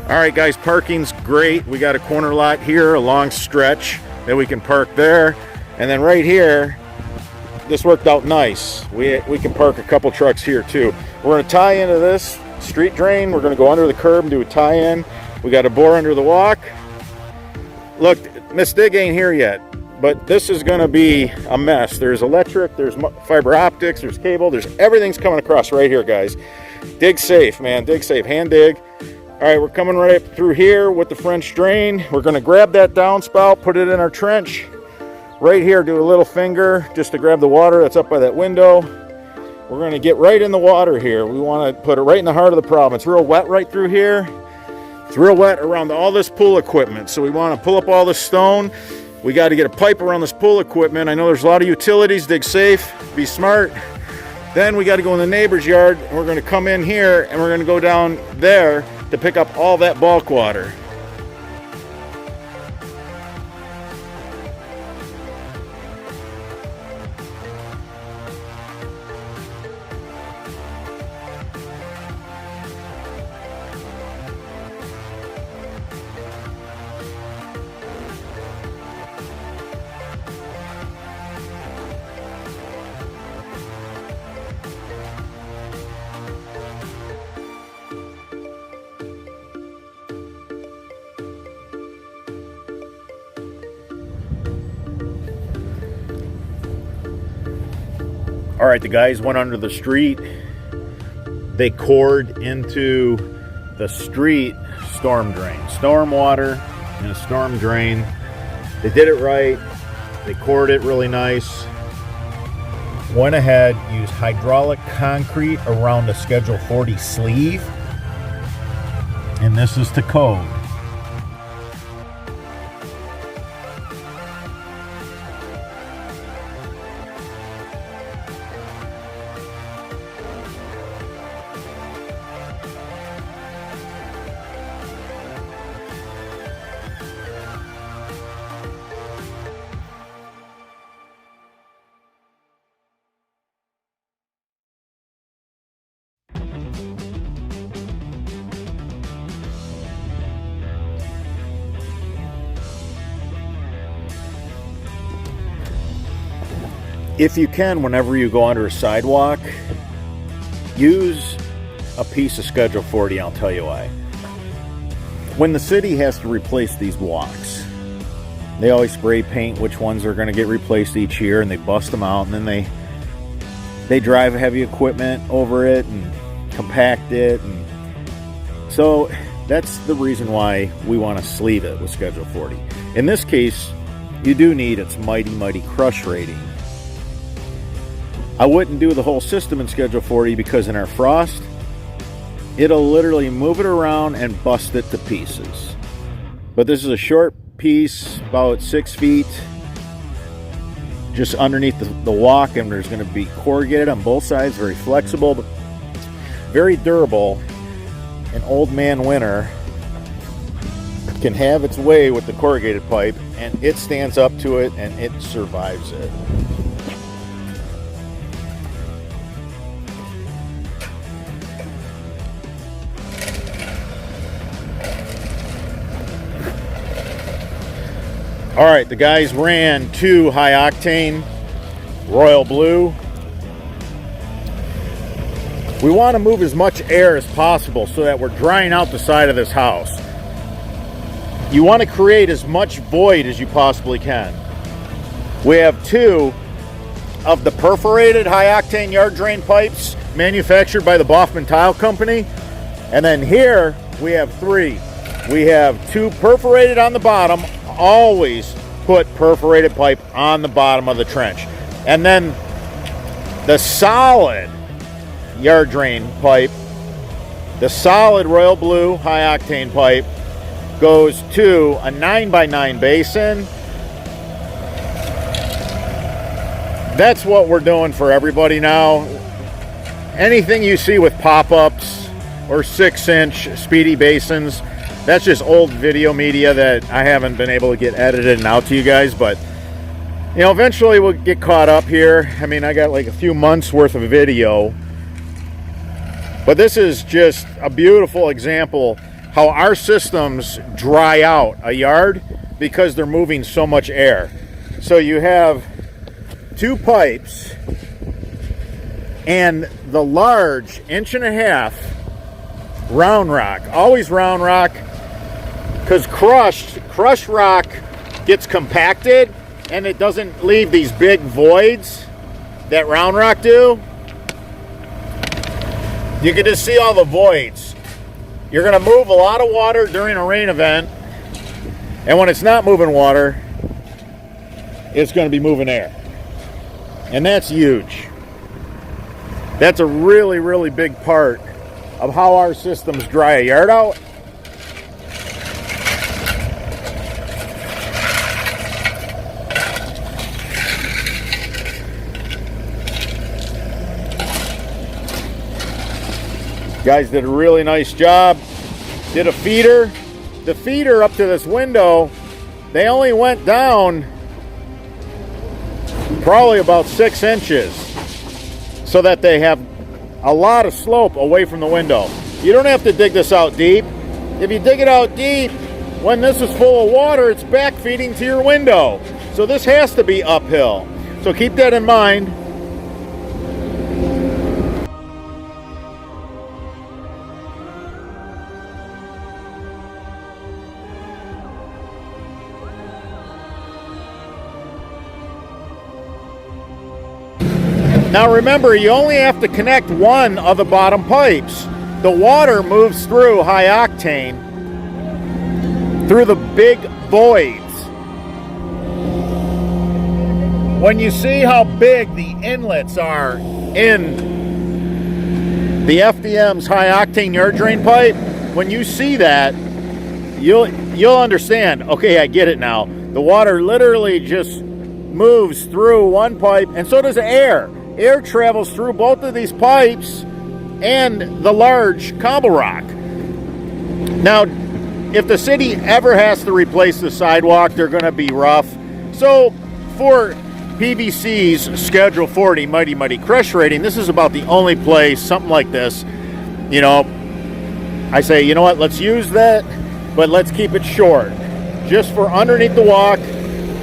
All right, guys, parking's great. We got a corner lot here, a long stretch that we can park there. And then right here, this worked out nice. We can park a couple trucks here too. We're gonna tie into this street drain. We're gonna go under the curb and do a tie-in. We got a bore under the walk. Look, Miss Dig ain't here yet, but this is gonna be a mess. There's electric, there's fiber optics, there's cable, there's everything's coming across right here, guys. Dig safe, man, dig safe, hand dig. All right, we're coming right up through here with the French drain. We're gonna grab that downspout, put it in our trench. Right here, do a little finger just to grab the water that's up by that window. We're gonna get right in the water here. We wanna put it right in the heart of the problem. It's real wet right through here. It's real wet around all this pool equipment. So we wanna pull up all this stone. We gotta get a pipe around this pool equipment. I know there's a lot of utilities, dig safe, be smart. Then we gotta go in the neighbor's yard, and we're gonna come in here, and we're gonna go down there to pick up all that bulk water. All right, the guys went under the street. They cored into the street storm drain. Storm water in a storm drain. They did it right. They cored it really nice. Went ahead, used hydraulic concrete around the Schedule 40 sleeve. And this is to code. If you can, whenever you go under a sidewalk, use a piece of Schedule 40. I'll tell you why. When the city has to replace these walks, they always spray paint which ones are going to get replaced each year, and they bust them out, and then they drive heavy equipment over it and compact it, and so that's the reason why we want to sleeve it with Schedule 40. In this case, you do need its mighty crush rating. I wouldn't do the whole system in Schedule 40 because in our frost, it'll literally move it around and bust it to pieces. But this is a short piece, about 6 feet, just underneath the walk, and there's going to be corrugated on both sides, very flexible, but very durable. An old man winter can have its way with the corrugated pipe, and it stands up to it and it survives it. All right, the guys ran 2 high octane royal blue. We want to move as much air as possible so that we're drying out the side of this house. You want to create as much void as you possibly can. We have 2 of the perforated high octane yard drain pipes manufactured by the Boffman Tile Company. And then here we have 3. We have 2 perforated on the bottom. Always put perforated pipe on the bottom of the trench. And then the solid yard drain pipe, the solid royal blue high octane pipe, goes to a 9x9 basin. That's what we're doing for everybody now. Anything you see with pop-ups or 6-inch speedy basins, that's just old video media that I haven't been able to get edited and out to you guys, but you know, eventually we'll get caught up here. I mean, I got like a few months worth of video, but this is just a beautiful example how our systems dry out a yard because they're moving so much air. So you have two pipes and the large 1.5 inch round rock, always round rock, because crushed rock gets compacted and it doesn't leave these big voids that round rock do. You can just see all the voids. You're going to move a lot of water during a rain event, and when it's not moving water, it's going to be moving air. And that's huge. That's a really, really big part of how our systems dry a yard out. Guys did a really nice job. Did a feeder. The feeder up to this window, they only went down probably about 6 inches so that they have a lot of slope away from the window. You don't have to dig this out deep. If you dig it out deep, when this is full of water, it's back feeding to your window. So this has to be uphill. So keep that in mind. Now remember, you only have to connect one of the bottom pipes. The water moves through high octane through the big voids. When you see how big the inlets are in the FDM's high octane yard drain pipe, when you see that, you'll understand. Okay, I get it now. The water literally just moves through one pipe, and so does the air. Air travels through both of these pipes and the large cobble rock. Now, if the city ever has to replace the sidewalk, they're going to be rough. So for PVC's Schedule 40 Mighty Mighty Crush Rating, this is about the only place, something like this, you know, I say, you know what, let's use that, but let's keep it short. Just for underneath the walk,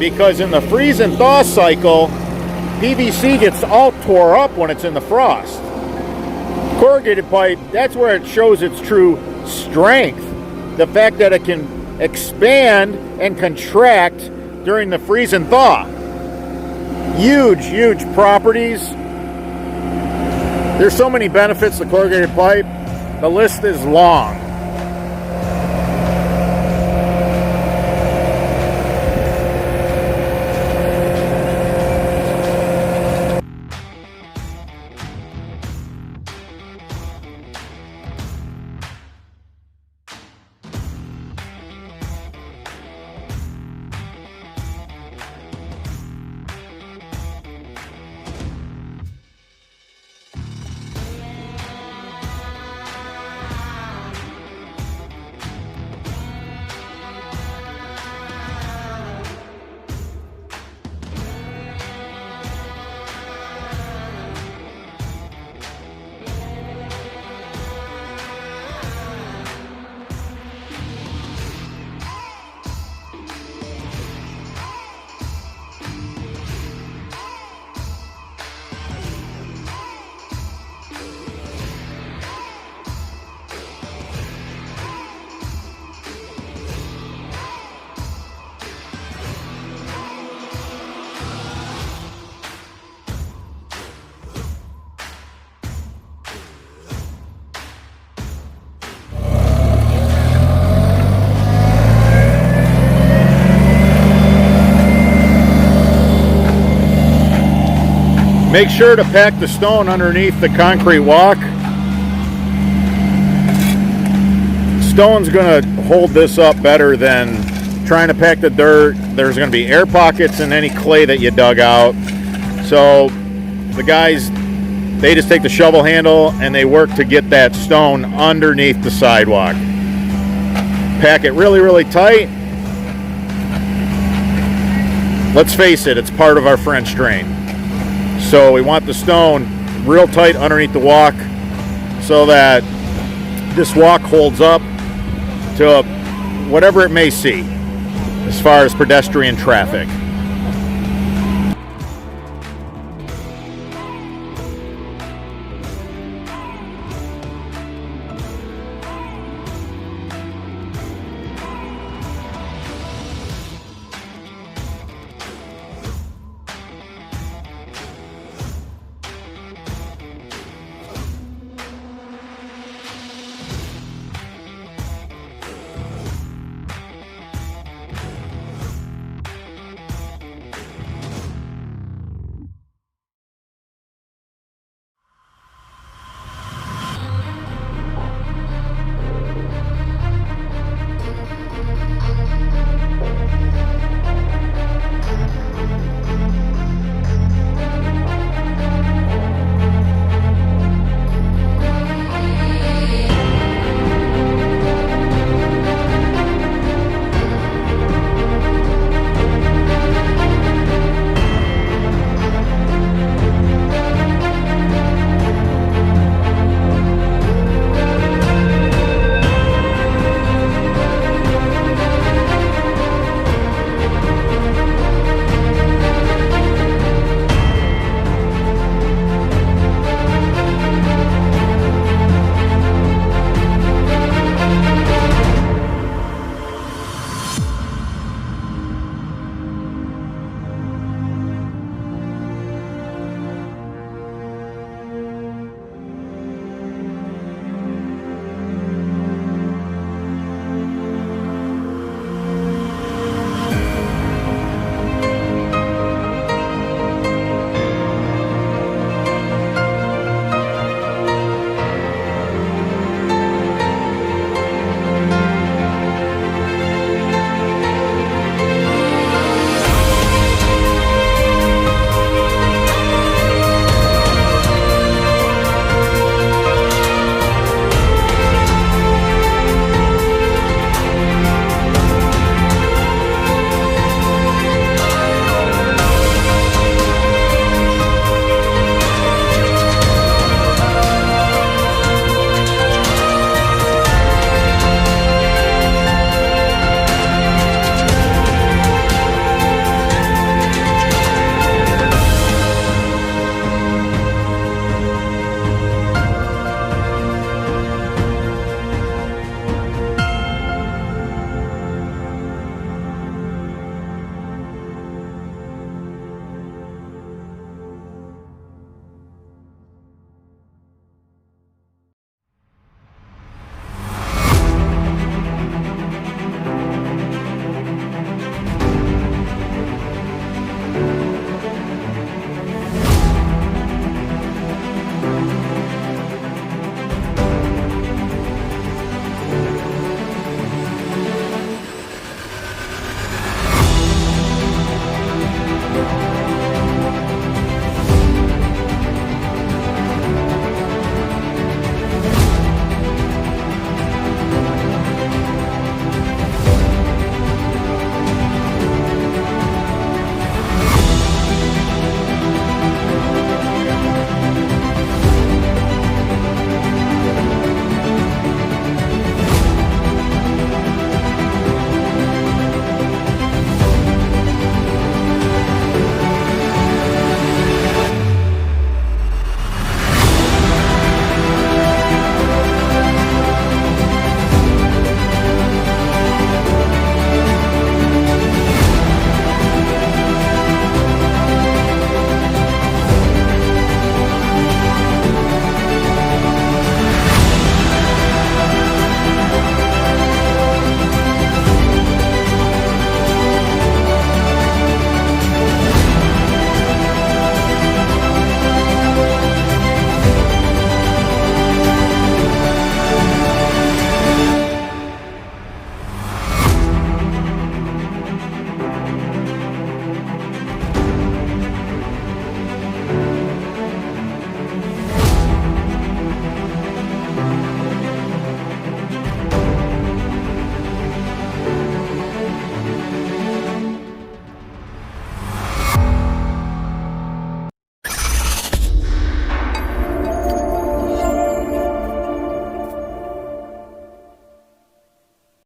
because in the freeze and thaw cycle, PVC gets all tore up when it's in the frost. Corrugated pipe, that's where it shows its true strength. The fact that it can expand and contract during the freeze and thaw. Huge, huge properties. There's so many benefits to corrugated pipe. The list is long. Make sure to pack the stone underneath the concrete walk. Stone's going to hold this up better than trying to pack the dirt. There's going to be air pockets in any clay that you dug out. So the guys, they just take the shovel handle and they work to get that stone underneath the sidewalk. Pack it really, really tight. Let's face it, it's part of our French drain. So we want the stone real tight underneath the walk so that this walk holds up to whatever it may see as far as pedestrian traffic.